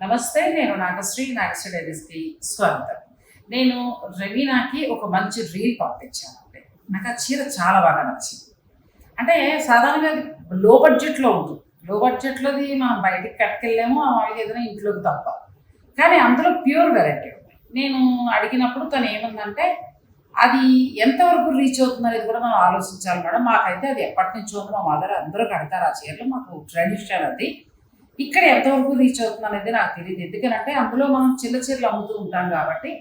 నమస్తే, నేను నాగశ్రీ డైరీస్కి స్వాగతం. నేను రవీనాకి ఒక మంచి రీల్ పంపించానండి. నాకు ఆ చీర చాలా బాగా నచ్చింది. అంటే సాధారణంగా అది లో బడ్జెట్లో ఉంటుంది. లో బడ్జెట్లోది మనం బయటికి కట్టుకెళ్ళాము, వాళ్ళకి ఏదైనా ఇంట్లోకి తప్ప. కానీ అందులో ప్యూర్ వెరైటీ ఉంది. నేను అడిగినప్పుడు తను ఏముందంటే, అది ఎంతవరకు రీచ్ అవుతుంది అనేది కూడా మనం ఆలోచించాలి మేడం. మాకైతే అది ఎప్పటి నుంచో ఉంది, మా మదర్ అందరూ కడతారు ఆ చీరలు, మాకు ట్రెడిషన్ అది. ఇక్కడ ఎంతవరకు రీచ్ అవుతుంది అనేది నాకు తెలియదు. ఎందుకనంటే అందులో మనం చిన్న చీరలు అమ్ముతూ ఉంటాం కాబట్టి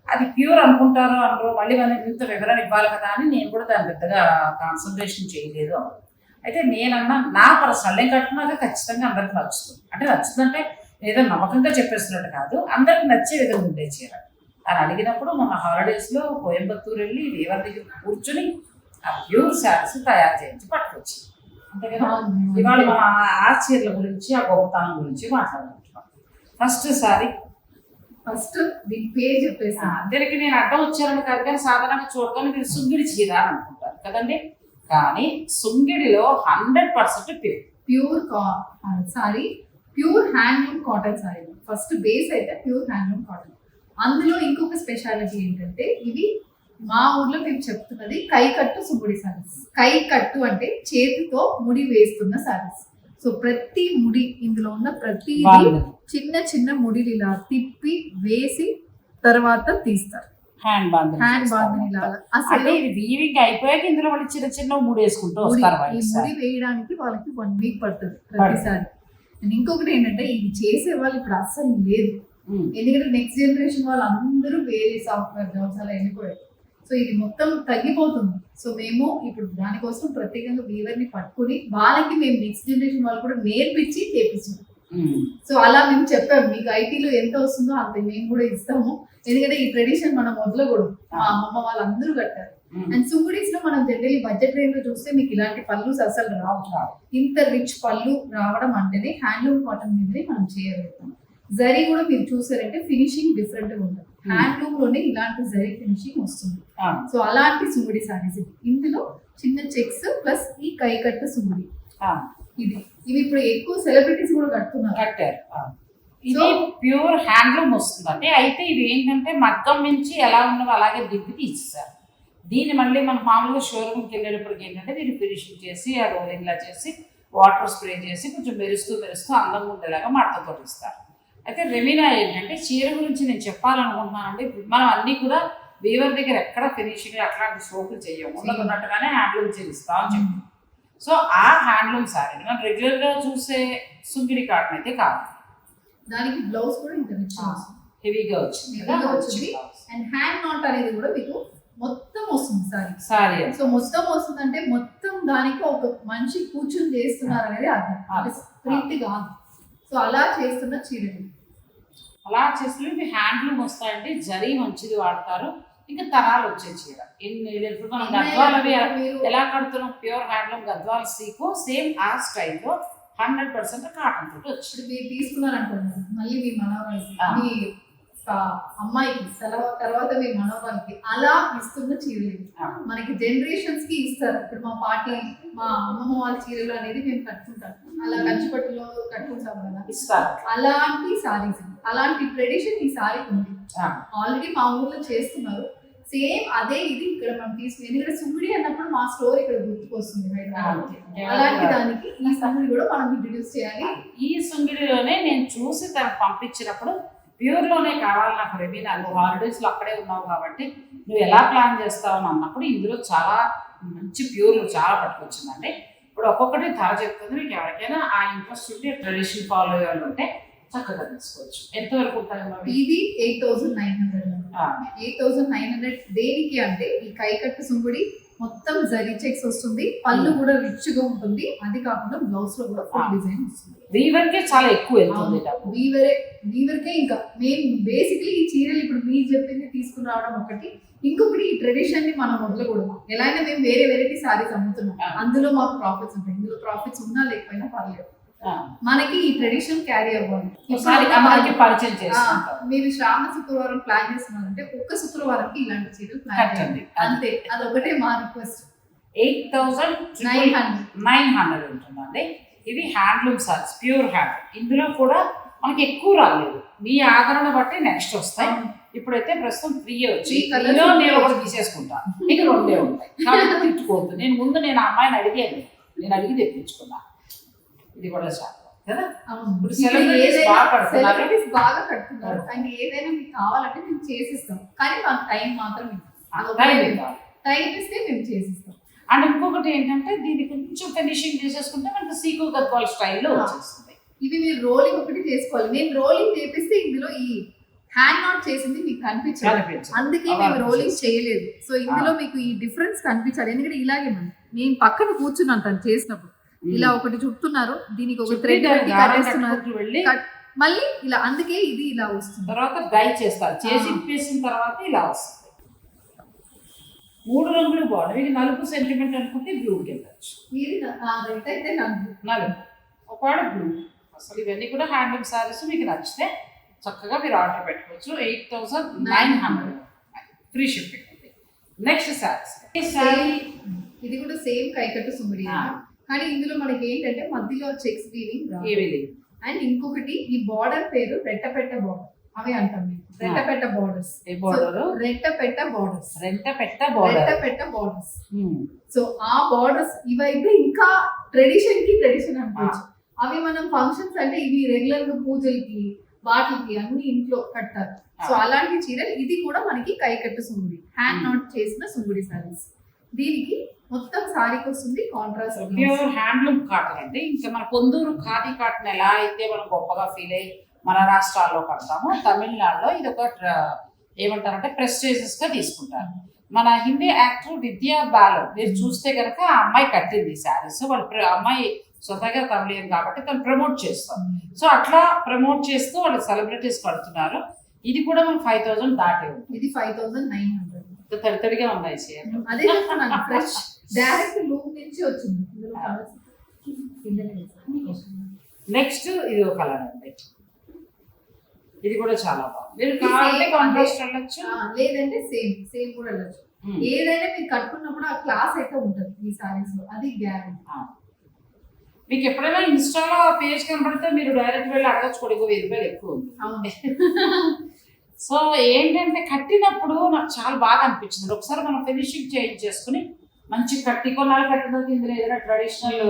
అది ప్యూర్ అనుకుంటారో అందరూ, మళ్ళీ మనం ఇంత వివరణ ఇవ్వాలి కదా అని నేను కూడా దాన్ని పెద్దగా కాన్సన్ట్రేషన్ చేయలేదు. అయితే నేనన్నా నా పర్సనల్ నేను కట్టుకున్నాక ఖచ్చితంగా అందరికి నచ్చుతుంది. అంటే నచ్చుతుందంటే ఏదో నమ్మకంగా చెప్పేస్తున్నట్టు కాదు, అందరికి నచ్చే విధంగా ఉండే చీర అని అడిగినప్పుడు మొన్న హాలిడేస్లో కోయంబత్తూరు వెళ్ళి వీవర్ దగ్గర కూర్చుని ఆ ప్యూర్ శారీస్ తయారు చేయించి పట్టుకొచ్చి, అంతే కదా. ఇవాళ మన ఆ చీరల గురించి, ఆ గొప్పతనం గురించి మాట్లాడుకుంటున్నాం. ఫస్ట్ దీని పేరు చెప్పేసి దీనికి నేను అడ్డం వచ్చారని కాదు, కానీ సాధారణంగా చూడగానే మీరు సుంగిడి చీర అని అనుకుంటారు కదండి. కానీ సుంగిడిలో 100% pure sorry, pure handloom cotton sorry. First base అయితే ప్యూర్ హ్యాండ్లూమ్ కాటన్. అందులో ఇంకొక స్పెషాలిటీ ఏంటంటే, ఇవి మా ఊర్లో మేము చెప్తున్నది కైకట్టు సుముడి సారీస్. కైకట్టు అంటే చేతితో ముడి వేస్తున్న సారీస్. సో ప్రతి ముడి, ఇందులో ఉన్న ప్రతి చిన్న చిన్న ముడిలు ఇలా తిప్పి వేసి తర్వాత తీస్తారు. హ్యాండ్ బాంధని లాగా. అసలు వీవింగ్ అయిపోయాక ఇందులో వాళ్ళు చిన్న చిన్న ముడి వేసుకుంటూ వస్తారు. ఈ ముడి వేయడానికి వాళ్ళకి 1 వీక్ పడుతుంది ప్రతిసారి. ఇంకొకటి ఏంటంటే, ఇది చేసే వాళ్ళు ఇప్పుడు అస్సలు లేదు. ఎందుకంటే నెక్స్ట్ జనరేషన్ వాళ్ళు అందరూ వేరే సాఫ్ట్వేర్ జాబ్స్ అలా వెళ్ళిపోయారు. సో ఇది మొత్తం తగ్గిపోతుంది. సో మేము ఇప్పుడు దానికోసం ప్రత్యేకంగా వీవర్ని పట్టుకుని వాళ్ళకి మేము నెక్స్ట్ జనరేషన్ వాళ్ళు కూడా నేర్పించి చేపిస్తున్నాం. సో అలా మేము చెప్పాము, మీకు ఐటీలో ఎంత వస్తుందో అంత మేము కూడా ఇస్తాము. ఎందుకంటే ఈ ట్రెడిషన్ మనం మొదలకూడదు. మా అమ్మమ్మ వాళ్ళందరూ కట్టారు. అండ్ సుగుడీస్ లో మనం జనరల్లీ బడ్జెట్ రేంజ్ లో చూస్తే మీకు ఇలాంటి పళ్ళు అసలు రావు. ఇంత రిచ్ పళ్ళు రావడం అంటేనే హ్యాండ్లూమ్ కాటన్ మీదనే మనం చేయగలుగుతాం. జరీ కూడా మీరు చూసారంటే ఫినిషింగ్ డిఫరెంట్ గా ఉంటుంది. హ్యాండ్లూమ్ లోనే ఇలాంటి జరీ ఫినిషింగ్ వస్తుంది. సో అలాంటి సుగుడి సారీస్ ఇందులో చిన్న చెక్స్ ప్లస్ ఈ కైకట్టు సుగుడి ఇవి ఇప్పుడు ఎక్కువ సెలబ్రిటీస్ కూడా కట్టారు. ఇది ప్యూర్ హ్యాండ్లూమ్ వస్తుందండి. అయితే ఇవి ఏంటంటే మగ్గం నుంచి ఎలా ఉన్నదో అలాగే దిప్పి తీసేసారు. దీన్ని మళ్ళీ మనం మామూలుగా షోరూమ్కి వెళ్ళేటప్పటికి ఏంటంటే దీన్ని ఫినిషింగ్ చేసి ఆ రోలింగ్లా చేసి వాటర్ స్ప్రే చేసి కొంచెం మెరుస్తూ అందంగా ఉండేలాగా మడతతో ఇస్తారు. అయితే రెమీనా ఏంటంటే చీర గురించి నేను చెప్పాలనుకుంటున్నానండి. మనం అన్నీ కూడా వీవర్ దగ్గర ఎక్కడ ఫినిషింగ్ అట్లాంటి షోకులు చేయము, ఉన్నట్టుగానే హ్యాండ్లూమ్ చేయిస్తాం అని చెప్పి. సో ఆ హ్యాండ్లూమ్ సారీ మనం రెగ్యులర్గా చూసే సుంగిడి కాటన్ అయితే కాదు. దానికి బ్లౌజ్ కూడా ఇంత హెవీగా వచ్చింది. అండ్ హ్యాండ్ నాట్ అనేది కూడా మీకు మొత్తం వస్తుంది సారీ. సో మొత్తం వస్తుందంటే మొత్తం దానికి ఒక మనిషి కూర్చొని చేస్తున్నారు అనేది అర్థం, ప్రింట్ కాదు. సో అలా చేస్తున్న చీరలు, అలా చేస్తున్న ఇవి హ్యాండ్లూమ్ వస్తాయండి. జరీ మంచిది వాడతారు. ఇంకా తరాలు వచ్చే చీర ఇప్పుడు మనం గద్వాలు అవి ఎలా కడుతున్నాం, pure handloom Gadwal Seeko same ఆ స్టైల్లో 100% కాటన్ తోటి వచ్చింది. మీరు తీసుకున్నారనుకోండి, మళ్ళీ మీ మనవరాలకి, మీ అమ్మాయికి, తర్వాత మీ మనవరాలకి అలా ఇస్తున్న చీరలు మనకి జనరేషన్స్ కి ఇస్తారు. ఇప్పుడు మా పార్టీ, మా అమ్మమ్మ వాళ్ళ చీరలు అనేది మేము కట్టుకుంటాం, అలా కంచిపట్టులో కట్టుకుంటాం కదా, ఇస్తారు. అలాంటి సారీస్, అలాంటి ట్రెడిషన్ ఈ సారీ ఉంది. ఆల్రెడీ మా ఊర్లో చేస్తున్నారు. సేమ్ అదే ఇది ఇక్కడ మనం తీసుకుని, ఎందుకంటే సుమ్మిడి అన్నప్పుడు మా స్టోర్ ఇక్కడ గుర్తుకొస్తుంది. అలాంటి దానికి ఈ సుమ్మిడి కూడా మనం ఇంట్రడ్యూస్ చేయాలి. ఈ సుమ్మిడిలోనే నేను చూసి తనకు పంపించినప్పుడు ప్యూర్లోనే కావాలి నాకు రెమీనా, నువ్వు హాలిడేస్లో అక్కడే ఉన్నావు కాబట్టి నువ్వు ఎలా ప్లాన్ చేస్తావు అని అన్నప్పుడు ఇందులో చాలా మంచి ప్యూర్లు చాలా పట్టుకొచ్చిందండి. ఇప్పుడు ఒక్కొక్కటి ధర చెప్తుంది. మీకు ఎవరికైనా ఆ ఇంట్రెస్ట్ ఉంటే, ట్రెడిషన్ ఫాలో అయ్యే వాళ్ళు ఉంటే చక్కగా తీసుకోవచ్చు. ఎంతవరకు ఉంటాయి? ఇది 8,900. 8,900 దేనికి అంటే ఈ కైకట్టు సుంగుడి మొత్తం జరీ చెక్స్ వస్తుంది, పళ్ళు కూడా రిచ్ గా ఉంటుంది. అది కాకుండా బ్లౌజ్ లో కూడా ఫుల్ డిజైన్ వస్తుంది. వీవర్కే చాలా ఎక్కువ వెళ్తుంది. వీవర్కే ఇంకా మేము బేసిక్లీ ఈ చీరలు ఇప్పుడు మీరు చెప్పింది తీసుకుని రావడం ఒకటి, ఇంకొకటి ఈ ట్రెడిషన్ ని మనం వదలకూడదు. ఎలా అయినా మేము వేరే వెరైటీ సారీస్ అమ్ముతున్నాం, అందులో మాకు ప్రాఫిట్స్ ఉంటాయి. ఇందులో ప్రాఫిట్స్ ఉన్నా లేకపోయినా పర్లేదు, మనకి ఈ ట్రెడిషన్ క్యారీ అవ్వాలి. పరిచయం చేస్తాం. మీరు శ్రావణ శుక్రవారం ప్లాన్ చేస్తున్నారంటే ఒక్క శుక్రవారంకి ఇలాంటి చీరలు ప్లాన్ చేయండి అంతే. అదొకటే మా రిక్వెస్ట్. 8,900 ఉంటుందండి. ఇవి హ్యాండ్లూమ్ సారీస్, ప్యూర్ హ్యాండ్. ఇందులో కూడా మనకి ఎక్కువ రాలేదు. మీ ఆదరణ బట్టి నెక్స్ట్ వస్తాయి. ఇప్పుడైతే ప్రస్తుతం 3 వచ్చి కలర్లో నేను ఒకటి తీసేసుకుంటా, మీకు 2 ఉంటాయి కాబట్టి తిట్టుకోవద్దు. నేను ఆ అమ్మాయిని అడిగాను, నేను అడిగి తెప్పించుకున్నా. ఇది కూడా చాలా కదా. ఇప్పుడు సెలబ్రిటీస్ బాగా కడుతున్నారు అండ్ ఏదైనా మీకు కావాలంటే మేము చేసిస్తాం, కానీ మాకు టైం మాత్రం టైం ఇస్తే మేము చేసిస్తాం. అండ్ ఇంకొకటి ఏంటంటే దీన్ని కొంచెం ఫినిషింగ్ చేసేసుకుంటే మనకు సీకు గద్వాల్ స్టైల్లో వచ్చేస్తుంది. ఇవి మీరు రోలింగ్ ఒకటి చేసుకోవాలి. నేను రోలింగ్ చేపిస్తే ఇందులో ఈ హ్యాండ్ నాట్ చేసింది మీకు కనిపించాలి, అందుకే మేము రోలింగ్ చేయలేదు. సో ఇందులో మీకు ఈ డిఫరెన్స్ కనిపించాలి. ఎందుకంటే ఇలాగే నేను పక్కన కూర్చున్నాను తను చేసినప్పుడు, ఇలా ఒకటి చుట్టున్నారు, దీనికి ఒక థ్రెడ్ కట్టేస్తున్నారు, మళ్ళీ ఇలా, అందుకే ఇది ఇలా వస్తుంది. తర్వాత డై చేస్తారు, చేసి ఇప్పేసిన తర్వాత ఇలా వస్తుంది. 3 రంగులు బాగుంది. మీకు నలుపు సెంటిమెంట్ అనుకుంటే బ్లూకి వెళ్ళచ్చు. అయితే నలుపు ఒకవేళ బ్లూ. అసలు ఇవన్నీ కూడా హ్యాండ్లూమ్ సారీస్ మీకు నచ్చితే చక్కగా మీరు ఆర్డర్ పెట్టుకోవచ్చు. 8,900 ఫ్రీ షిప్పింగ్ ఉంది. నెక్స్ట్ సారీస్, ఈ సారీ ఇది కూడా సేమ్ కైకట్టు సుమిడి, కానీ ఇందులో మనకి ఏంటంటే మధ్యలో చెక్స్ వీవింగ్ అండ్ ఇంకొకటి ఈ బార్డర్ పేరు రెట్టపెట్ట బార్డర్, అవి అంటాం మేము రెట్టపెట్ట బార్డర్స్. రెట్టపెట్ట బార్డర్స్. సో ఆ బార్డర్స్ ఇవైతే ఇంకా ట్రెడిషన్ అనుకోవచ్చు. అవి మనం ఫంక్షన్స్ అంటే ఇవి రెగ్యులర్ గా పూజలకి వాటికి అన్ని ఇంట్లో కట్టారు. సో అలాంటి చీరలు, ఇది కూడా మనకి కైకట్టు సుంగుడి, హ్యాండ్ నాట్ చేసిన సుంగుడి సారీస్. దీనికి మొత్తం సారీకి వస్తుంది కాంట్రాస్ట్ ప్యూర్ హ్యాండ్లూమ్ కాటన్ అండి. ఇంకా మన పొందూరు ఖాదీ కాటన్ ఎలా అయితే మనం గొప్పగా ఫీల్ అయ్యి మన రాష్ట్రాల్లో కడతామో, తమిళనాడులో ఇది ఒక ఏమంటారంటే ప్రెస్టేజియస్ గా తీసుకుంటారు. మన హిందీ యాక్టర్ విద్యా బాలన్ మీరు చూస్తే కనుక ఆ అమ్మాయి కట్టింది శారీస్. వాళ్ళు అమ్మాయి స్వతహాగా తమిళియన్ కాబట్టి తను ప్రమోట్ చేస్తాం. సో అట్లా ప్రమోట్ చేస్తూ వాళ్ళు సెలబ్రిటీస్ కడుతున్నారు. ఇది కూడా మనం 5,000 దాటే ఉంది. ఇది 5,900 తడితడిగా ఉన్నాయి చీరలు. అదే ఫ్రెష్ డైరెక్ట్ లూమ్ నుంచి వచ్చింది. నెక్స్ట్ ఇది ఒక కలర్ అండి, ఇది కూడా చాలా బాగుంది. మీరు కావాలంటే కాంట్రాస్ట్ వెళ్ళొచ్చు, లేదంటే సేమ్ కూడా వెళ్ళొచ్చు. ఏదైనా మీరు కట్టుకున్నప్పుడు ఆ క్లాస్ అయితే ఉంటుంది ఈ సారీస్ లో, అది గ్యారెంటీ. మీకు ఎప్పుడైనా ఇన్స్టాలో పేజ్ కనబడితే మీరు డైరెక్ట్ వెళ్ళి అడగచ్చు కూడా, 1000 రూపాయలు ఎక్కువ ఉంది. సో ఏంటంటే కట్టినప్పుడు నాకు చాలా బాగా అనిపించింది. ఒకసారి మనం ఫినిషింగ్ చేంజ్ చేసుకుని మంచి కొన్నాళ్ళు కట్టిన ఇందులో ఏదైనా ట్రెడిషనల్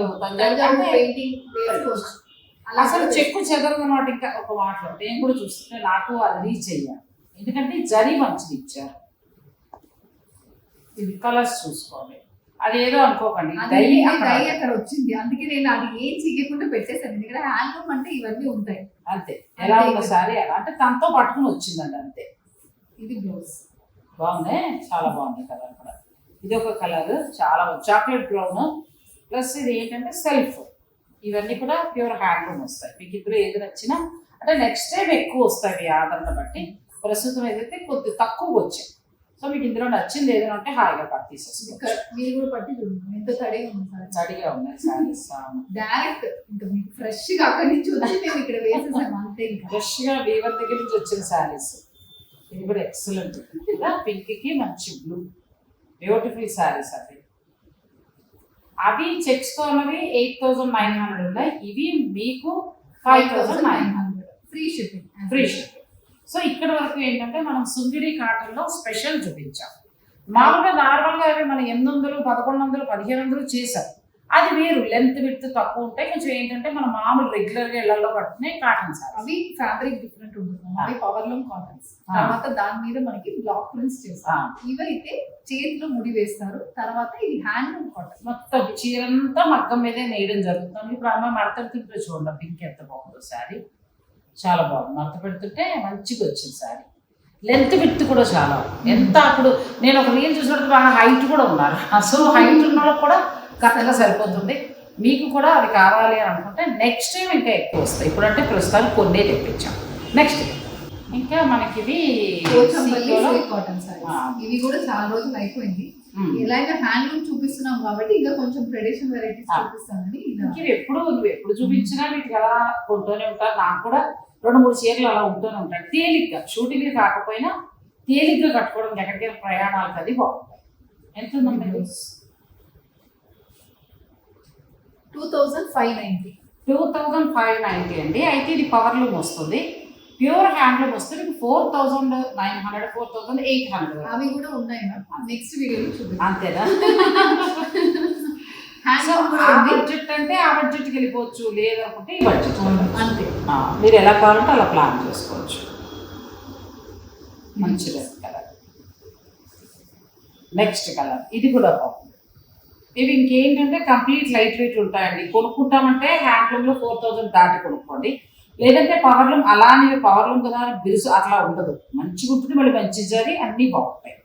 అసలు చెక్కు చెదరదన్నమాట. ఇంకా ఒక మాటలో నేను కూడా చూస్తుంటే నాకు అది రీచ్ అయ్యాను, ఎందుకంటే జరీ మంచిది ఇచ్చారు. ఇది కలర్స్ చూసుకోవాలి, అదేదో అనుకోకండి అక్కడ వచ్చింది, అందుకే నేను అది ఏం చెయ్యకుండా పెట్టేసాను. ఎందుకంటే హ్యాండ్లూమ్ అంటే ఇవన్నీ ఉంటాయి అంతే. ఎలా ఉన్న సారీ అలా అంటే తనతో పట్టుకుని వచ్చిందండి అంతే. ఇది బ్లౌజ్ బాగుంది, చాలా బాగుంది కలర్ కూడా. ఇది ఒక కలర్ చాలా చాక్లెట్ బ్రౌన్ ప్లస్ ఇది ఏంటంటే సెల్ఫ్. ఇవన్నీ కూడా ప్యూర్ హ్యాండ్లూమ్ వస్తాయి. మీకు ఇద్దరు ఏది నచ్చినా అంటే నెక్స్ట్ టైం ఎక్కువ వస్తాయి ఆదరణ బట్టి. ప్రస్తుతం ఏదైతే కొద్ది తక్కువ వచ్చాయి. సో మీకు ఇందులో నచ్చింది ఏదైనా ఉంటే హాయిగా పట్టు తీసేసుకోవచ్చు. మీరు కూడా పట్టి చూడండి ఎంత తడిగా ఉంది, తడిగా ఉన్నాయి సారీస్. డైరెక్ట్ ఇంకా మీకు ఫ్రెష్ గా అక్కడి నుంచి వచ్చి మేము ఇక్కడ వేసేసాము అంతే. ఫ్రెష్ గా వీవర్ దగ్గర నుంచి వచ్చిన సారీస్. ఇది కూడా ఎక్సలెంట్, పింక్ కి మంచి బ్లూ, బ్యూటిఫుల్ సారీస్. అవి చెక్స్ తో ఉన్నవి 8,900 ఉన్నాయి. ఇవి మీకు 5,900 ఫ్రీ షిప్పింగ్. సో ఇక్కడ వరకు ఏంటంటే మనం సుంగిడి కాటన్ లో స్పెషల్ చూపించాం. మామూలుగా నార్మల్గా అవి మనం 800, 1100, 1500 చేసాం. అది వేరు, లెంత్ విడ్త్ తక్కువ ఉంటాయి. కొంచెం ఏంటంటే మనం మామూలు రెగ్యులర్ గా ఇళ్లలో కట్టుకునే కాటన్ సార్. అవి ఫ్యాబ్రిక్ డిఫరెంట్ ఉంటుంది, అవి పవర్లూమ్ కాటన్స్. తర్వాత దాని మీద మనకి బ్లాక్ ప్రింట్స్ చేస్తారు. ఇవైతే చేతిలో ముడి వేస్తారు. తర్వాత ఇది హ్యాండ్లూమ్ కాటన్. మొత్తం చీరంతా మగ్గం మీదే నేయడం జరుగుతుంది. ఇప్పుడు అమ్మాయి మడత పెడుతుంటే చూడండి పింక్ ఎంత బాగుందో శారీ, చాలా బాగుంది. మడత పెడుతుంటే మంచిగా వచ్చింది శారీ. లెంత్ విడ్త్ కూడా చాలా ఎంత. అప్పుడు నేను ఒక రీల్ చూసినప్పుడు బాగా హైట్ కూడా ఉన్నారు. సో హైట్ ఉన్న వాళ్ళకి కూడా కరెక్ట్గా సరిపోతుంది. మీకు కూడా అవి కావాలి అని అనుకుంటే నెక్స్ట్ టైం ఇంకా ఎక్కువ వస్తాయి. ఇప్పుడంటే ప్రస్తుతానికి కొన్నే తెప్పించాం. నెక్స్ట్ ఇంకా మనకి ఇవి కాటన్ సారీస్. ఇవి కూడా చాలా రోజులు అయిపోయింది. ఎలాగైనా హ్యాండ్లూమ్ చూపిస్తున్నాం కాబట్టి ఇంకా కొంచెం ట్రెడిషనల్ వెరైటీస్ చూపిస్తానని. ఇవి నువ్వు ఎప్పుడు చూపించినా వీటికి అలా కొంటూనే ఉంటారు. నాకు కూడా 2-3 చీరలు అలా ఉంటూనే ఉంటాయి. తేలిగ్గా షూటింగ్ కాకపోయినా తేలిగ్గా కట్టుకోవడం, ఎక్కడికైనా ప్రయాణాలకు అది బాగుంటాయి. ఎంత ఉందండి? 2,590 2590 అండి. అయితే ఇది పవర్లూమ్ వస్తుంది, ప్యూర్ హ్యాండ్లూమ్ వస్తుంది మీకు 4900 4800. అవి కూడా ఉన్నాయి నెక్స్ట్ వీడియోలో చూద్దాం. అంతేనా? సో హ్యాండ్లూమ్ కూడా ఆ ఉంది. బడ్జెట్ అంటే ఆ బడ్జెట్కి వెళ్ళిపోవచ్చు, లేదనుకుంటే ఈ బడ్జెట్ అంతే. మీరు ఎలా కావాలంటే అలా ప్లాన్ చేసుకోవచ్చు. మంచి రెడ్ కలర్. నెక్స్ట్ కలర్ ఇది కూడా బాగుంది. ఇవి ఇంకేంటంటే కంప్లీట్ లైట్ వెయిట్ ఉంటాయండి. కొనుక్కుంటామంటే హ్యాండ్లూమ్లో 4000 దాటి కొనుక్కోండి, లేదంటే పవర్లూమ్ అలానే పవర్లూమ్ కదా అని బిరుసు అట్లా ఉండదు, మంచిగా ఉంటుంది. మళ్ళీ మంచి జరి అన్నీ బాగుంటాయి.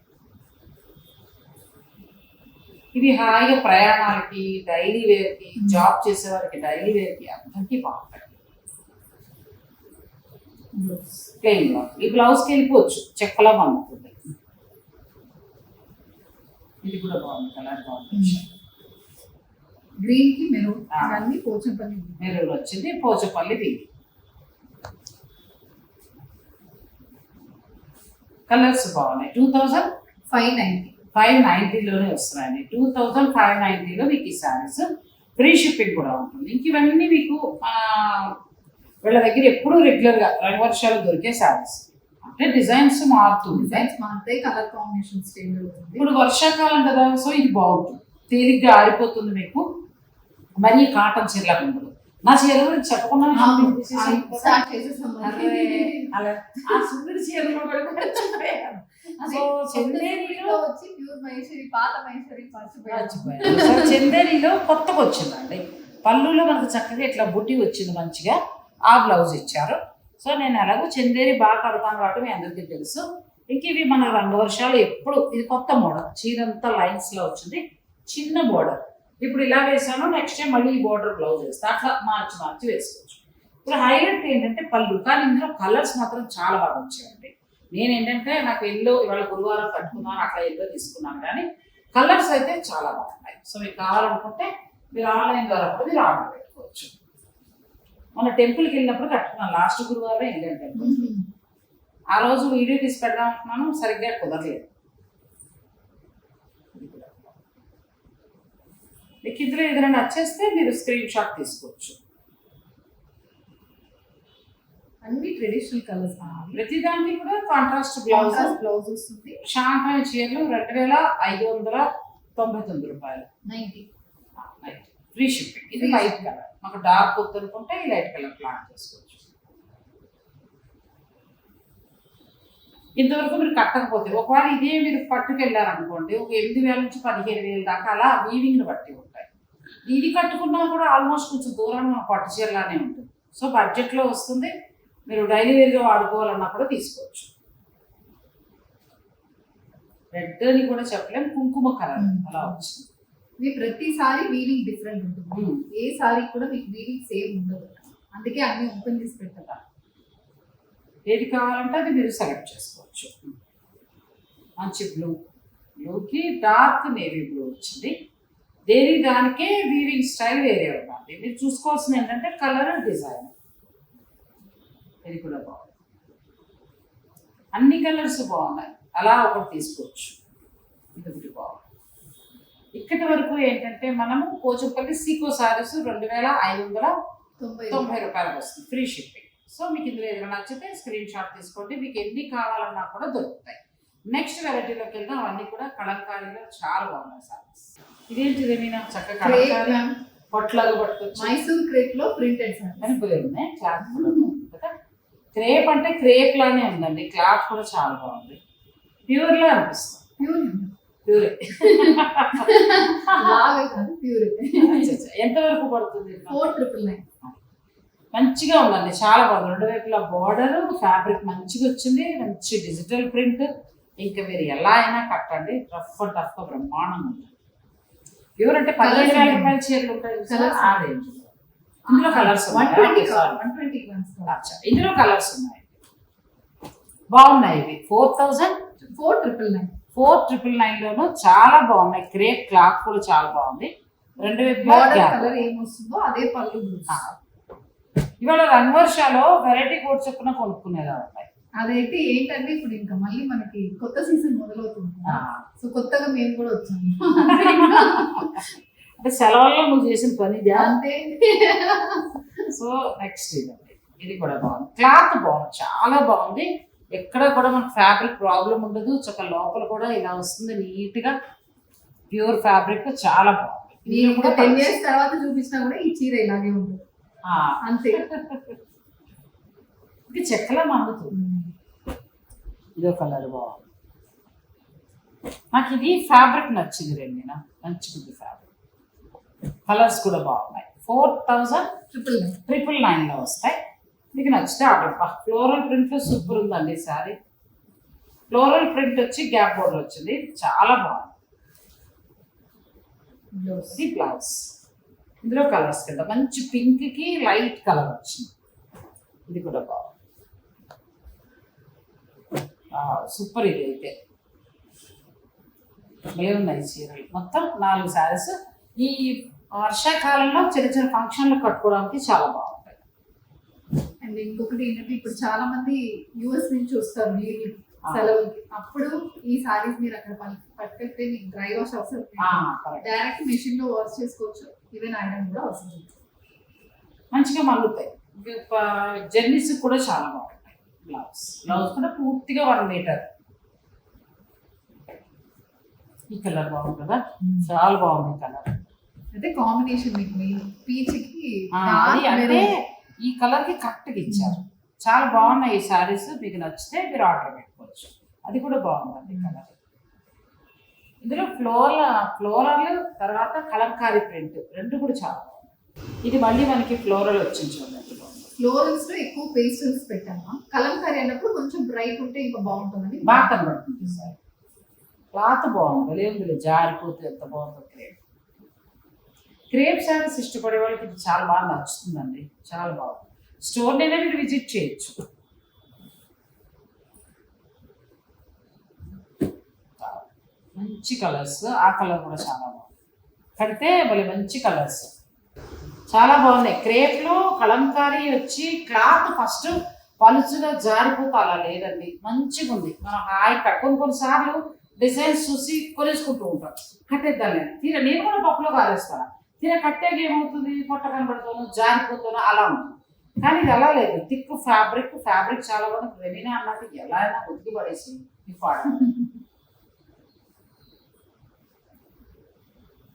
ఇవి హాయిగా ప్రయాణాలకి, డైలీ వేర్కి, జాబ్ చేసే వారికి డైలీ వేర్కి అందరికీ బాగుంటాయి. Plain blouse. ఈ బ్లౌజ్కి వెళ్ళిపోవచ్చు, చెక్కలా బాగుంటుంది. ఇది కూడా బాగుంది, కలర్ బాగుంది. గ్రీన్ కి మెరూన్ అన్ని పోచంపల్లి. మెరూన్ వచ్చింది, పోచపల్లి వీధి. కలర్స్ బాగున్నాయి. 2590లోనే వస్తున్నాయండి. 2590లో మీకు ఈ శారీస్ ఫ్రీ షిప్పింగ్ కూడా ఉంటుంది. ఇంక ఇవన్నీ మీకు వీళ్ళ దగ్గర ఎప్పుడూ రెగ్యులర్గా రంగవర్షాలు దొరికే శారీస్. అంటే డిజైన్స్ మారుతుంది, డిజైన్స్ మారుతాయి, కలర్ కాంబినేషన్స్ చేంజ్ అవుతుంది. ఇప్పుడు వర్షాకాలం కదా, సో ఇది బాగుంటుంది, తేలిగ్గా ఆరిపోతుంది మీకు. మరీ కాటన్ చీరలకు ఉండదు. నా చీర గురించి చెప్పకుండా స్టార్ట్ చేసేసాం. సుందరి చీరలో సో చందేరిలో వచ్చి ప్యూర్ మహేశ్వరి, పాత మహేశ్వరి మర్చిపోయాను. చందేరిలో కొత్తగా వచ్చిందండి. పళ్ళులో మనకు చక్కగా ఇట్లా బుట్టి వచ్చింది, మంచిగా ఆ బ్లౌజ్ ఇచ్చారు. సో నేను ఎలాగో చందేరి బాగా కడతాను కాబట్టి మీ అందరికీ తెలుసు. ఇంక ఇవి మన రంగవర్షాలు ఎప్పుడు, ఇది కొత్త మోడల్, చీరంతా లైన్స్లో వచ్చింది, చిన్న బోర్డర్. ఇప్పుడు ఇలా వేసాను, నెక్స్ట్ టైం మళ్ళీ ఈ బోర్డర్ బ్లౌజ్ వేస్తాను, అట్లా మార్చి వేసుకోవచ్చు. ఇప్పుడు హైలైట్ ఏంటంటే పళ్ళు, కానీ ఇందులో కలర్స్ మాత్రం చాలా బాగా వచ్చాయండి. నేను ఏంటంటే నాకు ఎల్లో ఇవాళ గురువారం కట్టుకున్నాను, అట్లా ఎల్లో తీసుకున్నాను, కానీ కలర్స్ అయితే చాలా బాగున్నాయి. సో మీకు కావాలనుకుంటే మీరు ఆన్లైన్ ద్వారా కూడా మీరు ఆర్డర్ పెట్టుకోవచ్చు. మొన్న టెంపుల్కి వెళ్ళినప్పుడు కట్టుకున్నాను, లాస్ట్ గురువారం వెళ్ళాను టెంపుల్. ఆ రోజు వీడియో తీసి పెడదాం అనుకున్నాను, సరిగ్గా కుదరలేదు. మీకు ఇందులో ఏదైనా నచ్చేస్తే మీరు స్క్రీన్ షాట్ తీసుకోవచ్చు. అన్ని ట్రెడిషనల్ కలర్స్, ప్రతి దానికి కూడా కాంట్రాస్ట్ బ్లౌజ్ వస్తుంది. శాంతమైన చీరలు 2599 రూపాయలు, 90 ఫ్రీ షిప్పింగ్. ఇది లైట్ కలర్, మాకు డార్క్ వద్దు అనుకుంటే ఈ లైట్ కలర్ ప్లాన్ చేసుకోవచ్చు. ఇంతవరకు మీరు కట్టకపోతే ఒకవేళ ఇదే మీరు పట్టుకెళ్ళారనుకోండి, ఒక 8000 నుంచి 15000 దాకా అలా వీవింగ్ని బట్టి ఉంటాయి. ఇది కట్టుకున్నా కూడా ఆల్మోస్ట్ కొంచెం దూరంగా మన పట్టు చీరలానే ఉంటుంది. సో బడ్జెట్లో వస్తుంది, మీరు డైలీ వేర్గా వాడుకోవాలన్నా కూడా తీసుకోవచ్చు. రెడ్ అని కూడా చెప్పలేము, కుంకుమ కలర్ అలా వచ్చింది. మీ ప్రతిసారి వీవింగ్ డిఫరెంట్ ఉంటుంది, ఏ సారీ కూడా మీకు వీవింగ్ సేమ్ ఉండదు, అందుకే అన్ని ఓపెన్ చేసి పెట్టాలి. ఏది కావాలంటే అది మీరు సెలెక్ట్ చేసుకోవచ్చు. మంచి బ్లూకి డార్క్ నేవీ బ్లూ వచ్చింది. దానికే వీవింగ్ స్టైల్ వేరే ఉండాలి. మీరు చూసుకోవాల్సింది ఏంటంటే కలర్, డిజైన్. ఇది కూడా బాగుంది, అన్ని కలర్స్ బాగున్నాయి, అలా ఒకటి తీసుకోవచ్చు. ఇది ఒకటి బాగుంది. ఇక్కడి వరకు ఏంటంటే మనము పోచంపల్లి సీకో సారీస్ 2590 రూపాయలకు వస్తుంది, ఫ్రీ షిప్పింగ్. సో మీకు ఇందులో ఏదైనా నచ్చితే స్క్రీన్ షాట్ తీసుకోండి, మీకు ఎన్ని కావాలన్నా కూడా దొరుకుతాయి. నెక్స్ట్ వెరైటీలోకి వెళ్దాం. అవన్నీ కూడా కలంకారీలో చాలా బాగున్నాయి సారీస్. ఇదేంటిది మీనా చక్కగా కలంకారీ పొట్లాగా పట్టుకొచ్చి మైసూర్ క్రేప్ లో ప్రింటెడ్ ఉన్నాయి. క్లాత్ కూడా కదా, క్రేప్ అంటే క్రేప్ లానే ఉందండి, క్లాత్ కూడా చాలా బాగుంది, ప్యూర్లో అనిపిస్తుంది. ప్యూరే ఎంతవరకు పడుతుంది? 4999. మంచిగా ఉందండి, చాలా బాగుంది. రెండు వైపులా బార్డర్, ఫ్యాబ్రిక్ మంచిగా వచ్చింది, మంచి డిజిటల్ ప్రింట్. ఇంకా మీరు ఎలా అయినా కట్టండి, రఫ్ అండ్ టఫ్గా బ్రహ్మాండంగా ఉంది. ప్యూర్ అంటే 15,000 రూపాయల చీరలు ఉంటాయి, ఆ రేంజ్. ఇందులో కలర్స్ ఇందులో కలర్స్ ఉన్నాయి, బాగున్నాయి. ఇవి 4,999లోనూ చాలా బాగున్నాయి. క్రేప్ క్లాత్ కూడా చాలా బాగుంది. రెండు వైపులా కలర్ ఏమొస్తుందో అదే పళ్ళు. ఇవాళ రంగవర్షాలో వెరైటీ కోడ్ చొప్పున కొనుక్కునేలా ఉంటాయి. అదైతే ఏంటంటే ఇప్పుడు ఇంకా మళ్ళీ మనకి కొత్త సీజన్ మొదలవుతుంది, సో కొత్తగా మేము కూడా వచ్చాము. అంటే సెలవుల్లో నువ్వు చేసిన పని అంతే. సో నెక్స్ట్ ఇదండి, ఇది కూడా బాగుంది. క్లాత్ బాగుంది, చాలా బాగుంది. ఎక్కడ కూడా మనకు ఫ్యాబ్రిక్ ప్రాబ్లం ఉండదు. చక్క లోపల కూడా ఇలా వస్తుంది నీట్గా, ప్యూర్ ఫ్యాబ్రిక్, చాలా బాగుంది. నేను కూడా 10 years తర్వాత చూపించినా కూడా ఈ చీర ఇలాగే ఉంటుంది అంతే. ఇది చెక్కలా మండుతుంది. ఇదో కలర్ బాగుంది. నాకు ఇది ఫ్యాబ్రిక్ నచ్చింది రండి, మంచిది ఫ్యాబ్రిక్. కలర్స్ కూడా బాగున్నాయి. 4,999లో వస్తాయి. మీకు నచ్చితే ఆర్డర్. ఫ్లోరల్ ప్రింట్ సూపర్ ఉందండి సారీ. ఫ్లోరల్ ప్రింట్ వచ్చి గ్యాప్ బోర్డర్ వచ్చింది, చాలా బాగుంది. ఇది బ్లౌజ్. ఇందులో కలర్స్ కింద మంచి పింక్ కి లైట్ కలర్ వచ్చింది. ఇది కూడా బాగుంది, సూపర్. ఇది అయితే ఉన్నాయి చీరలు. మొత్తం 4 శారీస్. ఈ వర్షాకాలంలో చిన్న చిన్న ఫంక్షన్లు కట్టుకోవడానికి చాలా బాగుంటాయి. అండ్ ఇంకొకటి ఏంటంటే ఇప్పుడు చాలా మంది యూఎస్ నుంచి వస్తారు వీళ్ళు సెలవులకి. అప్పుడు ఈ సారీస్ మీరు అక్కడ పట్టుకెళ్తే మీకు డ్రై వాష్ అవసరం, డైరెక్ట్ మిషన్ లో వాష్ చేసుకోవచ్చు. ఈవెన్ ఐరన్ కూడా అవసరం, మంచిగా మల్లుతాయి. జర్నీస్ కూడా చాలా బాగుంటాయి. బ్లౌజ్ కూడా పూర్తిగా 1 మీటర్. ఈ కలర్ బాగుంది కదా, చాలా బాగుంది కలర్. అయితే కాంబినేషన్ మీకు పీచ్ కి అంటే ఈ కలర్ కి కరెక్ట్ గా ఇచ్చారు. చాలా బాగున్నాయి ఈ శారీస్. మీకు నచ్చితే మీరు ఆర్డర్ పెట్టుకోవచ్చు. అది కూడా బాగుందండి కలర్. ఇందులో ఫ్లోరల్ తర్వాత కలంకారీ ప్రింట్ రెండు కూడా చాలా బాగుంది. ఇది మళ్ళీ మనకి ఫ్లోరల్ వచ్చింది చూడండి. ఫ్లోరల్స్ లో ఎక్కువ పేస్టల్స్ పెట్టామా, కలంకారీ అన్నప్పుడు కొంచెం బ్రైట్ ఉంటే ఇంకా బాగుంటుందని బాగా కనబడుతుంది సార్. క్లాత్ బాగుంది, లేదు జారిపోతే ఎంత బాగుందో. క్రేప్ శారీస్ ఇష్టపడే వాళ్ళకి ఇది చాలా బాగా నచ్చుతుందండి, చాలా బాగుంది. స్టోర్ నేనే మీరు విజిట్ చేయొచ్చు. మంచి కలర్స్. ఆ కలర్ కూడా చాలా బాగుంది. కడితే మళ్ళీ మంచి కలర్స్ చాలా బాగున్నాయి. క్రేప్లో కలంకారీ వచ్చి క్లాత్ ఫస్ట్ పలుచుగా జారిపోతే అలా లేదండి, మంచిగా ఉంది. మనం హాయి కొన్నిసార్లు డిజైన్స్ చూసి కొనేసుకుంటూ ఉంటాం, కట్టేద్దాం. నేను కూడా పప్పులో కాలేస్తాను. కట్టాక ఏమవుతుంది, పొట్ట కనబడుతాను, జారిపోతాను, అలా ఉంటుంది. కానీ ఇది అలా లేదు. థిక్ ఫ్యాబ్రిక్ చాలా బాగుంది. రెవీనా అన్నట్టు ఎలా అయినా ఉతికి పడేసి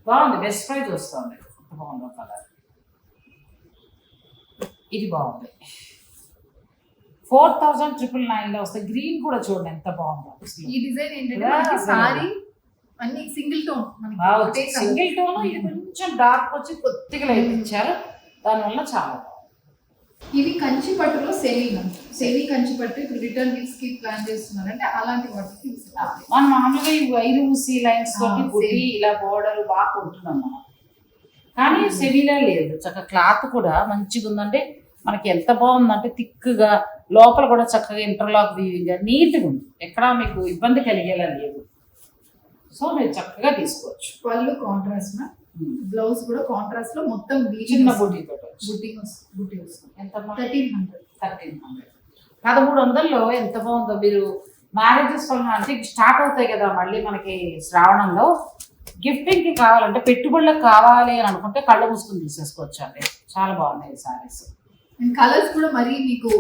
బాగుంది. బెస్ట్ ప్రైజ్ వస్తుంది. బాగుంది కలర్. ఇది బాగుంది. 4,999లో వస్తాయి. గ్రీన్ కూడా చూడండి ఎంత బాగుందో. ఈ డిజైన్ ఏంటంటే సారీ అన్ని సింగిల్ టోన్, సింగిల్ టోన్. ఇది కొంచెం డార్క్ వచ్చి కొద్దిగా లైట్ ఇచ్చారు, దానివల్ల చాలా బాగుంది. ఇవి కంచి పట్టులో సెమీ కంచి పట్టు. ఇప్పుడు రిటర్న్ గిఫ్ట్స్ కి ప్లాన్ చేస్తున్నారు అంటే అలాంటి వాటికి మనం మామూలుగా ఈ వైరు ఊసి లైన్స్ తోటి కుట్టి ఇలా బోర్డర్ బాగా కొంటున్నాం మనం. కానీ సెమీలా లేదు. చక్కగా క్లాత్ కూడా మంచిగా ఉందంటే మనకి ఎంత బాగుందంటే థిక్గా, లోపల కూడా చక్కగా ఇంటర్లాక్ వీవింగ్ నీట్గా ఉంది. ఎక్కడా మీకు ఇబ్బంది కలిగేలా లేదు. సో మీరు చక్కగా తీసుకోవచ్చు. పళ్ళు కాంట్రాస్ట్, బ్లౌజ్ కూడా కాంట్రాస్ట్ లో మొత్తం చిన్న బుటీ వస్తుంది. ఎంత 1300. 1300లో ఎంత బాగుందో. మీరు మ్యారేజెస్ వల్ల అంటే స్టార్ట్ అవుతాయి కదా మళ్ళీ మనకి శ్రావణంలో. గిఫ్టింగ్కి కావాలంటే, పెట్టుబడులకు కావాలి అని అనుకుంటే కళ్ళు మూసుకుని తీసేసుకోవచ్చు అండి. చాలా బాగున్నాయి సారీస్. కలర్స్ కూడా మరీ మీకు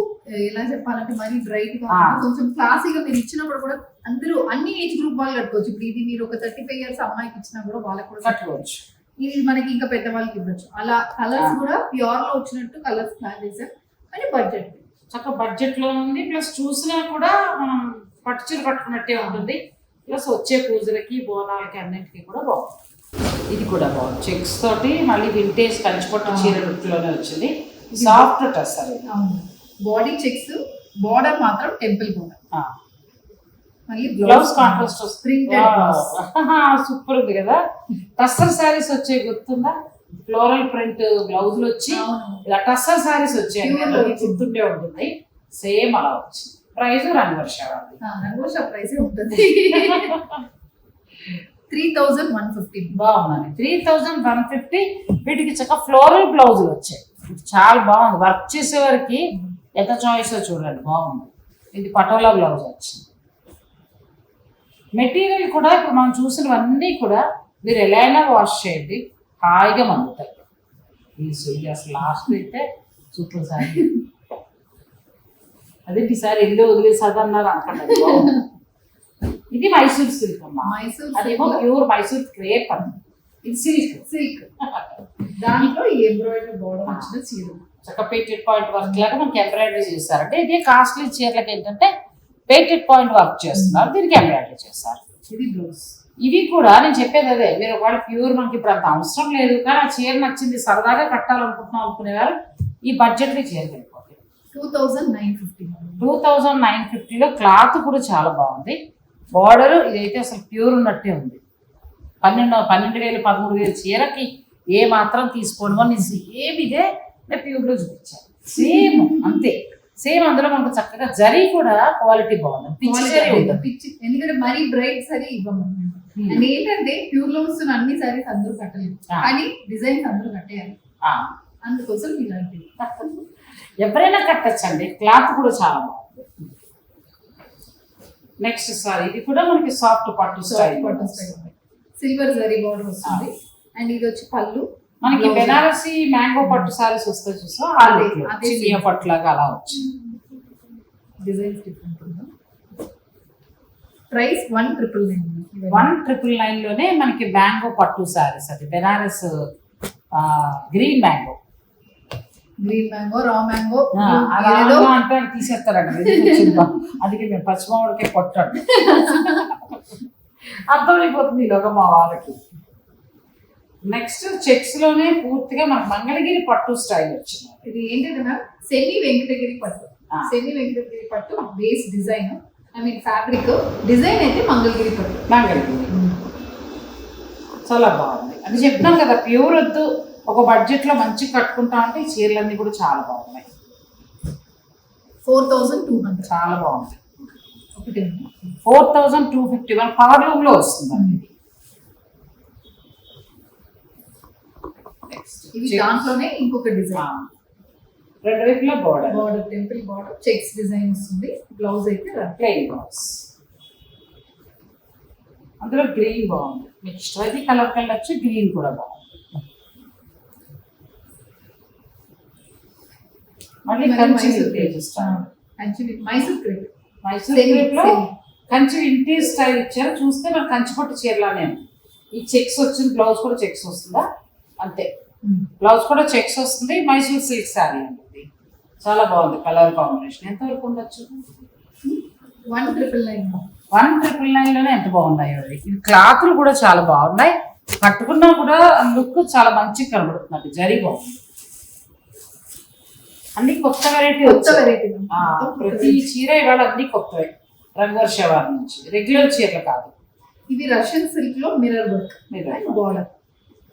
ఎలా చెప్పాలంటే మరీ బ్రైట్ గా, కొంచెం క్లాసీగా మీరు ఇచ్చినప్పుడు కూడా అందరూ అన్ని ఏజ్ గ్రూప్ వాళ్ళు కట్టుకోవచ్చు. ఇప్పుడు ఇది మీరు ఒక 35 years అమ్మాయికి ఇచ్చినా కూడా వాళ్ళకి కూడా కట్టుకోవచ్చు. ఇది మనకి ఇంకా పెద్దవాళ్ళకి ఇవ్వచ్చు. అలా కలర్స్ కూడా ప్యూర్ లో వచ్చినట్టు కలర్స్ ప్లాన్ చేసాం. అని బడ్జెట్ చక్కగా బడ్జెట్ లో ఉంది. ప్లస్ చూసినా కూడా మనం పట్టు చీర కట్టుకున్నట్టే ఉంటుంది. ప్లస్ వచ్చే పూజలకి బోనాలకి అన్నింటికి కూడా బాగుంది. ఇది కూడా బాగుంది. చెక్స్ తోటి మళ్ళీ వింటేజ్ కంచిపట్టు చీర లుక్లోనే వచ్చింది. సాఫ్ట్ డ్రెస్ అది. బాడీ చెక్స్, బోర్డర్ మాత్రం టెంపుల్ బోర్డర్. మళ్ళీ బ్లౌజ్ కాంట్రాస్ట్ వస్తుంది. సూపర్ ఉంది కదా. టస్సర్ శారీస్ వచ్చే గుర్తుందా? ఫ్లోరల్ ప్రింట్ బ్లౌజులు వచ్చి ఇలా టస్సర్ శారీస్ వచ్చాయి, గుర్తుండే ఉంటుంది. సేమ్ అలా వచ్చింది. ప్రైస్ రంగవర్ష ప్రైస్ ఉంటుంది. 3,150. బాగుందండి. 3,150. వీటికి చక్కగా ఫ్లోరల్ బ్లౌజులు వచ్చాయి. చాలా బాగుంది. వర్క్ చేసే వారికి ఎంత చాయిస్ చూడండి, బాగుంది. ఇది పటోలా బ్లౌజ్ వచ్చింది. మెటీరియల్ కూడా ఇప్పుడు మనం చూసినవన్నీ కూడా మీరు ఎలా అయినా వాష్ చేయండి, హాయిగా మందుతాయి. ఇది అసలు లాస్ట్ అయితే సూపర్ సారీ. అదే ఈసారి ఇల్లు వదిలేసన్నారు అనుకుంటారు. ఇది మైసూర్ సిల్క్ అమ్మా. మైసూర్ అదేమో ప్యూర్ మైసూర్ క్రేప్ అని. ఇది సిల్క్. సిల్క్ దాంట్లో ఈ ఎంబ్రాయిడరీ బోర్డర్ వచ్చిన చీర చక్కగా పేటెడ్ పాయింట్ వర్క్ లాగా మనకి ఎంబ్రాయిడరీ చేస్తారు. అంటే ఇదే కాస్ట్లీ చీరలకు ఏంటంటే పేటెడ్ పాయింట్ వర్క్ చేస్తున్నారు, దీనికి ఎంబ్రాయిడరీ చేస్తారు. ఇది బ్లౌజ్. ఇవి కూడా నేను చెప్పేది అదే, మీరు ఒకవేళ ప్యూర్ మనకి ఇప్పుడు అంత అవసరం లేదు కానీ ఆ చీర నచ్చింది సరదాగా కట్టాలనుకుంటున్నాం అనుకునేవారు ఈ బడ్జెట్లో చీర వెళ్ళిపోతుంది. 2950. 2950లో క్లాత్ కూడా చాలా బాగుంది. బార్డర్ ఇదైతే అసలు ప్యూర్ ఉన్నట్టే ఉంది. 12,000 13,000 చీరకి ఏ మాత్రం తీసుకోవడం అని సేమ్ ఇదే నేను ప్యూర్లో చూపించాను. సేమ్ అంతే, సేమ్ అందులో మనకు చక్కగా జరీ కూడా క్వాలిటీ బాగుంది. పిచ్చి జరీ ఉంటుంది. ఎందుకంటే మరీ బ్రైట్ సరీ ఇవ్వము. అండ్ ఏంటంటే ప్యూర్ లో వస్తున్న అన్ని సారీస్ అందరూ కట్టలేదు, కానీ డిజైన్స్ అందరూ కట్టేయాలి. అందుకోసం ఇలాంటివి ఎవరైనా కట్టచ్చండి. క్లాత్ కూడా చాలా బాగుంది. నెక్స్ట్ సారీ ఇది కూడా మనకి సాఫ్ట్ పట్టు స్టైల్. సిల్వర్ జరీ బార్డర్ వస్తుంది. అండ్ ఇది వచ్చి పళ్ళు. మనకి బెనారసి మ్యాంగో పట్టు సారీస్ వస్తాయి చూసా, అదే చిన్న పట్టు లాగా అలా వచ్చింది. డిజైన్స్ డిఫరెంట్ ఉంది. ప్రైస్ 1999. 1999 లోనే మనకి మ్యాంగో పట్టు సారీస్. అది Banaras green mango. Green mango, raw mango అంటే తీసేస్తారండి. అందుకే మేము పచ్చిమామిడికే కొట్టాడు అర్థమైపోతుంది ఇలాగ మా వాళ్ళకి. నెక్స్ట్ చెక్స్ లోనే పూర్తిగా మనకు మంగళగిరి పట్టు స్టైల్ వచ్చింది. ఇది ఏంటంటే సెమీ వెంకటగిరి పట్టు. సెమీ వెంకటగిరి పట్టు base design, I mean fabric design అయితే మంగళగిరి పట్టు. మంగళగిరి చాలా బాగుంది. అది చెప్తున్నాను కదా, ప్యూర్ వద్దు ఒక బడ్జెట్ లో మంచి కట్టుకుంటా అంటే ఈ చీరలన్నీ కూడా చాలా బాగున్నాయి. 4200. చాలా బాగుంది. ఒకటి 4250 మన పవర్ లూమ్ లో వస్తుందండి. ఇది దాంట్లోనే ఇంకొక డిజైన్. రెండు వైపులా border, temple border, checks design వస్తుంది. బ్లౌజ్ అయితే ప్లెయిన్ బ్లౌజ్. అందులో గ్రీన్ బాగుంది. నెక్స్ట్ అది కలర్ వచ్చి గ్రీన్ కూడా బాగుంది. మళ్ళీ కంచి మైసూర్ క్రేప్. మైసూర్ క్రేప్ లో కంచి ఇంటీరియర్ స్టైల్ ఇచ్చారు. చూస్తే మనకు కంచి పట్టు చీరలానే ఉంది. ఈ చెక్స్ వచ్చింది, బ్లౌజ్ కూడా చెక్స్ వస్తుందా అంతే. బ్లౌజ్ కూడా చెక్స్ వస్తుంది. మైసూర్ సిల్క్ శారీ ఉంటుంది. చాలా బాగుంది కలర్ కాంబినేషన్. ఎంతవరకు ఉండొచ్చు? 1999. 1999 లోనే ఎంత బాగున్నాయో అవి. ఇవి క్లాత్లు కూడా చాలా బాగున్నాయి. కట్టుకున్నా కూడా లుక్ చాలా మంచిగా కనబడుతుంది. జరీ బాగుంది. అన్ని కొత్త వెరైటీ వచ్చాయి. ప్రతి చీర ఇవాళ అన్ని కొత్తవే. రంగవర్ష వారి నుంచి రెగ్యులర్ చీరలు కాదు. ఇది రష్యన్ సిల్క్ లో మిర్రర్ వర్క్. బార్డర్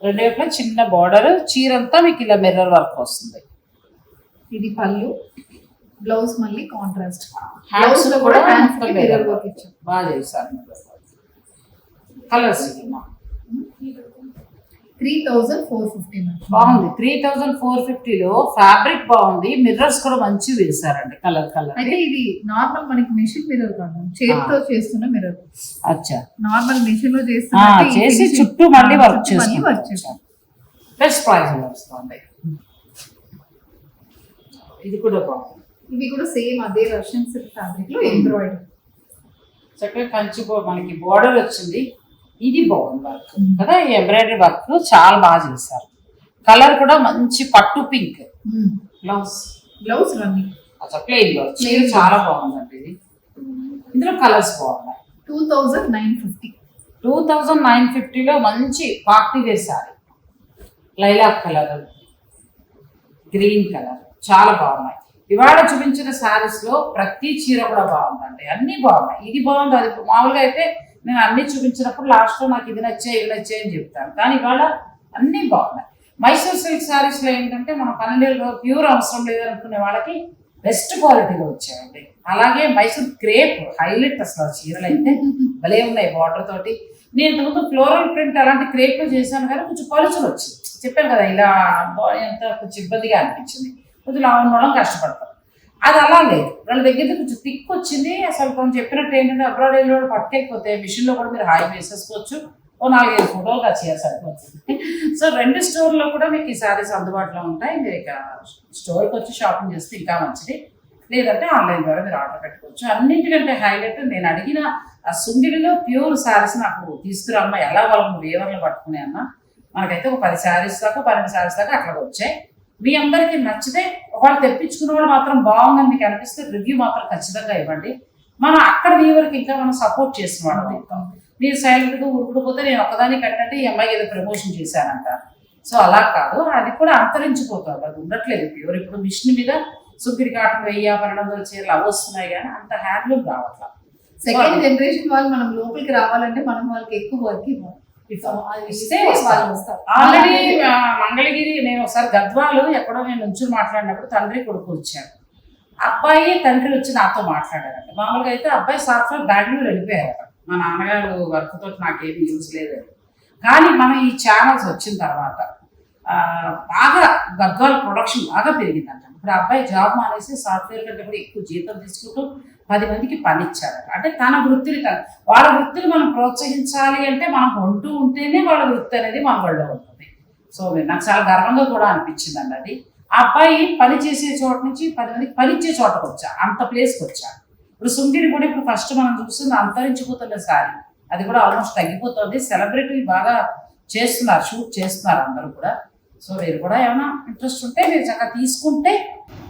రెండు వైపులా చిన్న బార్డర్. చీర అంతా మీకు ఇలా మిర్రర్ వర్క్ వస్తుంది. ఇది పళ్ళు. బ్లౌజ్ మళ్ళీ కాంట్రాస్ట్. హ్యాండ్స్ లో కూడా మిర్రర్ వర్క్ ఇచ్చాం. బాగా చేశారు. కలర్స్ 3450. బాగుంది. 3450లో ఫ్యాబ్రిక్ బాగుంది. మిర్రర్స్ కూడా మంచివి వేసారండి. కలర్ అయితే ఇది నార్మల్ మనకి మెషిన్ మిర్రర్ కాదు, చేతితో చేస్తున్న మిర్రర్. అచ్చా, నార్మల్ మెషిన్ లో చేసి చుట్టూ మళ్ళీ వర్క్ చేస్తాం. బెస్ట్ ప్రైస్ వస్తుంది. ఇది కూడా బాగుంది. ఇవి కూడా సేమ్ అదే రష్యన్ సిల్క్ ఫ్యాబ్రిక్ లో ఎంబ్రాయిడరీ. చక్కగా కంచి మనకి బోర్డర్ వచ్చింది. ఇది బాగుంది వర్క్ కదా. ఈ ఎంబ్రాయిడరీ వర్క్ చాలా బాగా చేశారు. కలర్ కూడా మంచి పట్టు పింక్. Blouse running. అచ్చా, ప్లెయిన్ బ్లౌజ్. చాలా బాగుందండి ఇది. ఇందులో కలర్స్ బాగున్నాయి. 2950లో మంచి party wear saree. Lilac colour, green colour చాలా బాగున్నాయి. ఇవాళ చూపించిన శారీస్ లో ప్రతి చీర కూడా బాగుందండి. అన్ని బాగున్నాయి. ఇది బాగుంది. అది మామూలుగా అయితే నేను అన్ని చూపించినప్పుడు లాస్ట్లో నాకు ఇది నచ్చాయి ఇవి నచ్చాయి అని చెప్తాను, కానీ ఇవాళ అన్నీ బాగున్నాయి. మైసూర్ సిల్క్ శారీస్లో ఏంటంటే మనం 12 ప్యూర్ అవసరం లేదనుకునే వాళ్ళకి బెస్ట్ క్వాలిటీలో వచ్చాయండి. అలాగే మైసూర్ క్రేప్ హైలైట్ అసలు చీరలు అయితే భలే ఉన్నాయి బార్డర్ తోటి. నేను ఇంతకుముందు ఫ్లోరల్ ప్రింట్ అలాంటి క్రేప్లో చేశాను కానీ కొంచెం పలుచులు వచ్చింది. చెప్పాను కదా, ఇలా ఎంత కొంచెం ఇబ్బందిగా అనిపించింది. కొంచెం లావు ఉండడం కష్టపడతాం. అది అలా లేదు. వాళ్ళ దగ్గర కొంచెం థిక్ వచ్చింది. అసలు కొంచెం చెప్పినట్టు ఏంటంటే అబ్రాడ్ వెళ్ళి పట్టుకెళ్ళిపోతే మిషన్లో కూడా మీరు హాయి వేసేసుకోవచ్చు. ఓ 4-5 ఫోటోలు ఆ చీర సరిపోతుంది. సో 2 స్టోర్లో కూడా మీకు ఈ శారీస్ అందుబాటులో ఉంటాయి. మీరు ఇక స్టోర్కి వచ్చి షాపింగ్ చేస్తే ఇంకా మంచిది, లేదంటే ఆన్లైన్ ద్వారా మీరు ఆర్డర్ పెట్టుకోవచ్చు. అన్నింటికంటే హైలైట్ నేను అడిగిన ఆ సుంగిడిలో ప్యూర్ శారీస్ నాకు తీసుకురామ్మా, ఎలా వాళ్ళని వేవర్లు పట్టుకునే అన్న. మనకైతే ఒక 10 శారీస్ దాకా 12 శారీస్ దాకా అట్లా వచ్చాయి. మీ అందరికీ నచ్చితే ఒకవేళ తెప్పించుకున్న వాళ్ళు మాత్రం బాగుందని మీకు అనిపిస్తే రివ్యూ మాత్రం ఖచ్చితంగా ఇవ్వండి. మనం అక్కడ వీవర్కి ఇంకా మనం సపోర్ట్ చేసిన వాళ్ళం అవుతాం. మీరు సైలెంట్గా ఊరుకుడిపోతే నేను ఒక్కదాన్ని కట్టంటే ఈ అమ్మాయి ఏదో ప్రమోషన్ చేశానంట. సో అలా కాదు, అది కూడా అంతరించిపోతుంది, అది ఉండట్లేదు ప్యూర్. ఇప్పుడు మిషన్ మీద సుగ్గిడి కాటన్ 1000-1200 చీరలు అవి వస్తున్నాయి, కానీ అంత హ్యాండ్లూమ్ రావట్లా. సెకండ్ జనరేషన్ వాళ్ళు మనం లోపలికి రావాలంటే మనం వాళ్ళకి ఎక్కువ వర్క్ ఇవ్వాలి. ఇస్తే వాళ్ళు వస్తారు. ఆల్రెడీ మంగళగిరి నేను ఒకసారి గద్వాలు ఎక్కడో నేను నుంచుని మాట్లాడినప్పుడు తండ్రి కొడుకు వచ్చారు. అబ్బాయి తండ్రి వచ్చి నాతో మాట్లాడారంట. మామూలుగా అయితే అబ్బాయి సాఫ్ట్వేర్ బెంగళూరు వెళ్ళిపోయారు. మా నాన్నగారు వర్క్ తోటి నాకేమీ యూజ్ లేదు. కానీ మనం ఈ ఛానల్స్ వచ్చిన తర్వాత బాగా గద్వాల ప్రొడక్షన్ బాగా పెరిగిందంట. ఇప్పుడు అబ్బాయి జాబ్ మానేసి సాఫ్ట్వేర్ కంటే కూడా ఎక్కువ జీతం తీసుకుంటూ 10 మందికి పని ఇచ్చారట. అంటే తన వృత్తిని వాళ్ళ వృత్తిని మనం ప్రోత్సహించాలి అంటే మనం కొంటూ ఉంటేనే వాళ్ళ వృత్తి అనేది మన వాళ్ళలో ఉంటుంది. సో నాకు చాలా గర్వంగా కూడా అనిపించిందండి అది. ఆ అబ్బాయి పని చేసే చోట నుంచి 10 మందికి పని ఇచ్చే చోటకు వచ్చా, అంత ప్లేస్కి వచ్చా. ఇప్పుడు సుంగిడి కూడా ఇప్పుడు ఫస్ట్ మనం చూస్తుంది అంతరించిపోతున్న సారీ, అది కూడా ఆల్మోస్ట్ తగ్గిపోతుంది. సెలబ్రిటీ బాగా చేస్తున్నారు, షూట్ చేస్తున్నారు అందరూ కూడా. సో మీరు కూడా ఏమైనా ఇంట్రెస్ట్ ఉంటే మీరు చక్కగా తీసుకుంటే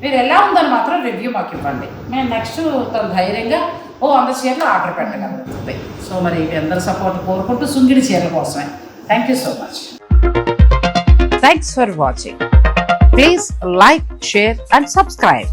మీరు ఎలా ఉందని మాత్రం రివ్యూ మాకు ఇవ్వండి. మేము నెక్స్ట్ తను ధైర్యంగా 100 చీరలు ఆర్డర్ పెట్టగలుగుతుంది. సో మరి అందరూ సపోర్ట్ కోరుకుంటూ సుంగిడి చీరల కోసమే. Thank you so much. Thanks for watching. Please like, share and subscribe.